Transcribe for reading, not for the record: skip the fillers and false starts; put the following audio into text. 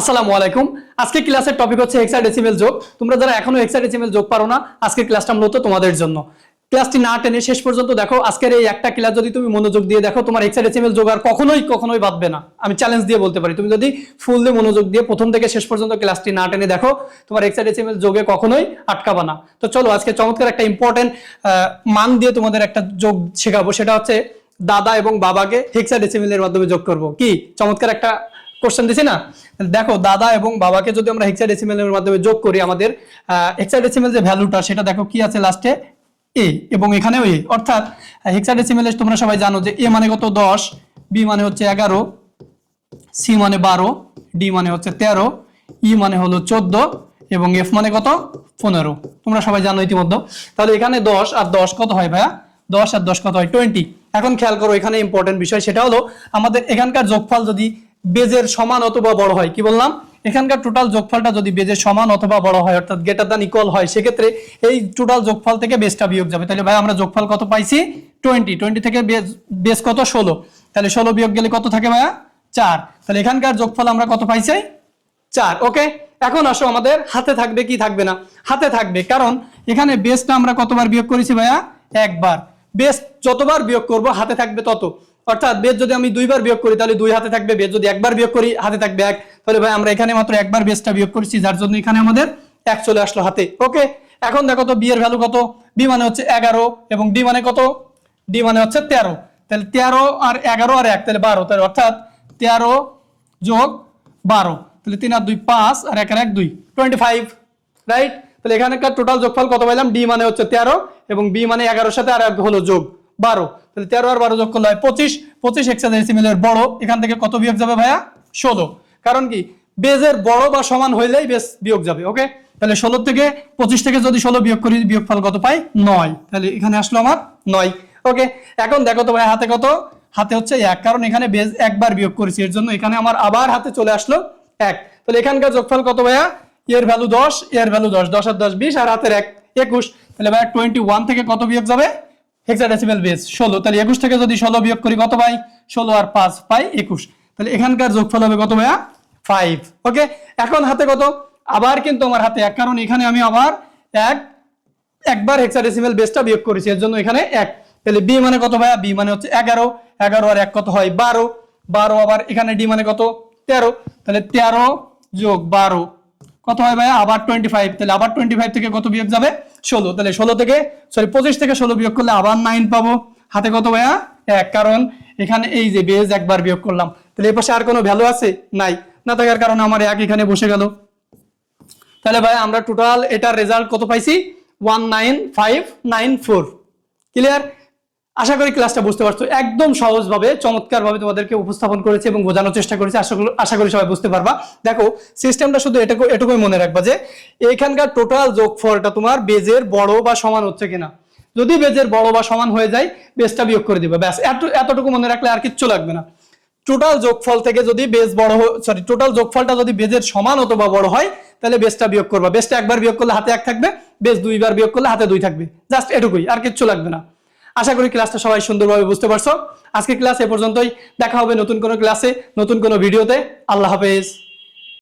আসসালামু আলাইকুম। আজকে ক্লাসের টপিক হচ্ছে হেক্সাডেসিমেল যোগ। তোমরা যারা এখনো হেক্সাডেসিমেল যোগ পারো না, আজকের ক্লাসটা মূলত তোমাদের জন্য। ক্লাসটি না টেনে শেষ পর্যন্ত দেখো। আজকের এই একটা ক্লাস যদি তুমি মনোযোগ দিয়ে দেখো, তোমার হেক্সাডেসিমেল যোগ আর কখনোই বাদবে না। আমি চ্যালেঞ্জ দিয়ে বলতে পারি, তুমি যদি ফুললি মনোযোগ দিয়ে প্রথম থেকে শেষ পর্যন্ত ক্লাসটি না টেনে দেখো, তোমার হেক্সাডেসিমেল যোগে কখনোই আটকাবা না। তো চলো আজকে চমৎকার একটা ইম্পর্টেন্ট মান দিয়ে তোমাদের একটা যোগ শেখাবো। সেটা হচ্ছে দাদা এবং বাবাকে হেক্সাডেসিমেলের মাধ্যমে যোগ করব। কি চমৎকার একটা কোশ্চেন দিছি না? দেখো, দাদা এবং বাবাকে যদি আমরা হেক্সাডেসিমেলের মাধ্যমে যোগ করি, আমাদের হেক্সাডেসিমেল যে ভ্যালুটা সেটা দেখো কি আছে লাস্টে, এ, এবং এখানেও এ। অর্থাৎ হেক্সাডেসিমেলে তোমরা সবাই জানো যে এ মানে কত 10, বি মানে হচ্ছে 11, সি মানে 12, ডি মানে হচ্ছে 13, ই মানে হলো 14 এবং এফ মানে কত 15। তোমরা সবাই জানো ইতিমধ্যে। তাহলে এখানে 10 আর 10 কত হয় ভাইয়া? 10 আর 10 কত হয়? 20। এখন খেয়াল করো, এখানে ইম্পর্টেন্ট বিষয় সেটা হলো আমাদের এখানকার যোগফল যদি বেজের সমান অথবা বড় হয়। কি বললাম? এখানকার টোটাল যোগফলটা যদি বেজের সমান অথবা বড় হয়, অর্থাৎ গ্রেটার দ্যান ইকুয়াল হয়, সেক্ষেত্রে এই টোটাল যোগফল থেকে বেসটা বিয়োগ যাবে। তাহলে ভাই আমরা যোগফল কত পাইছি? 20 থেকে বেস কত 16। তাহলে 16 বিয়োগ গেলে কত থাকে ভাইয়া? 4। তাহলে এখানকার যোগফল আমরা কত পাইছি? 4। ওকে, এখন আসো আমাদের হাতে থাকবে কি থাকবে না? হাতে থাকবে, কারণ এখানে বেসটা আমরা কতবার বিয়োগ করেছি ভাইয়া? একবার। বেস যতবার বিয়োগ করব হাতে থাকবে তত। অর্থাৎ বেস যদি আমি 2বার বিয়োগ করি তাহলে 2 হাতে থাকবে, বেস যদি একবার বিয়োগ করি হাতে থাকবে 1। তাহলে ভাই আমরা এখানে মাত্র একবার বেসটা বিয়োগ করেছি, যার জন্য এখানে আমাদের 1 চলে আসলো হাতে। ওকে, এখন দেখো তো বি এর ভ্যালু কত? বি মানে হচ্ছে 11 এবং ডি মানে কত? ডি মানে হচ্ছে 13। তাহলে 13 আর 11 আর 1 তাহলে 12। তাহলে অর্থাৎ 13 যোগ 12, তাহলে 3 আর 2 5 আর 1 আর 1 2, 25, রাইট? তাহলে এখানকার টোটাল যোগফল কত পাইলাম? ডি মানে হচ্ছে 13 এবং বি মানে 11 সাথে আর এক হলো যোগ 12। তাহলে 13 আর 12 যোগ করলে হয় 25। 25 হেক্সাডেসিমেলের বড়। এখান থেকে কত বিয়োগ যাবে ভাইয়া? 16। কারণ কি, বেজের বড় বা সমান হইলেই বেস বিয়োগ যাবে। ওকে, তাহলে 16 থেকে 25 থেকে যদি 16 বিয়োগ করি, বিয়োগফল কত পাই? 9। তাহলে এখানে আসলো আমার 9। ওকে, এখন দেখো তো ভাই হাতে কত? হাতে হচ্ছে 1, কারণ এখানে বেজ একবার বিয়োগ করেছি, এর জন্য এখানে আমার আবার হাতে চলে আসলো 1। তাহলে এখানকার যোগফল কত ভাইয়া? এর ভ্যালু 10, এর ভ্যালু 10, 10 আর 10 20 আর হাতের 1 21। তাহলে ভাইয়া 21 থেকে কত বিয়োগ যাবে? Hexadecimal base 16। তাহলে 21 থেকে যদি 16 বিয়োগ করি কত পাই? 16 আর 5 পাই 21। তাহলে এখানকার যোগফল হবে কত ভাইয়া? 5। ওকে, এখন হাতে কত? আবার কিন্তু আমার হাতে 1, কারণ এখানে আমি আবার একবার হেক্সাডেসিমেল বেসটা বিয়োগ করেছি, এর জন্য এখানে 1। তাহলে বি মানে কত ভাইয়া? বি মানে হচ্ছে 11, 11 আর 1 কত হয়? 12, 12 আবার এখানে ডি মানে কত? 13। তাহলে 13 যোগ 12 কত হয় ভাইয়া? আবার 25। তাহলে আবার 25 থেকে কত বিয়োগ যাবে? 16। তাহলে 25 থেকে 16 বিয়োগ করলে আবার 9 পাবো। হাতে কত ভাইয়া? 1, কারণ এখানে এই যে বেজ একবার বিয়োগ করলাম। তাহলে এই পাশে আর কোনো ভ্যালু আছে? নাই। না থাকার কারণে আমার 1 এখানে বসে গেল। তাহলে ভাই আমরা টোটাল এটার রেজাল্ট কত পাইছি? 19594। ক্লিয়ার? আশা করি ক্লাসটা বুঝতে পারছো। একদম সহজভাবে চমৎকারভাবে তোমাদেরকে উপস্থাপন করেছে এবং বোঝানোর চেষ্টা করেছে। আশা করি সবাই বুঝতে পারবা। দেখো, সিস্টেমটা শুধু এটুকুই মনে রাখবা যে এখানকার টোটাল যোগফলটা তোমার বেজের বড় বা সমান হচ্ছে কিনা। যদি বেজের বড় বা সমান হয়ে যায়, বেজটা বিয়োগ করে দিবা। ব্যাস, এতটুকু মনে রাখলে আর কিচ্ছু লাগবে না। টোটাল যোগফল থেকে যদি বেজ বড় টোটাল যোগফলটা যদি বেজের সমান অথবা বড় হয়, তাহলে বেজটা বিয়োগ করবা। বেজটা একবার বিয়োগ করলে হাতে 1 থাকবে, বেজ 2বার বিয়োগ করলে হাতে 2 থাকবে। জাস্ট এটুকুই, আর কিচ্ছু লাগবে না। আশা করি ক্লাসটা সবাই সুন্দরভাবে বুঝতে পারছো। আজকে ক্লাস এ পর্যন্তই। দেখা হবে নতুন কোনো ক্লাসে, নতুন কোনো ভিডিওতে। আল্লাহ হাফেজ।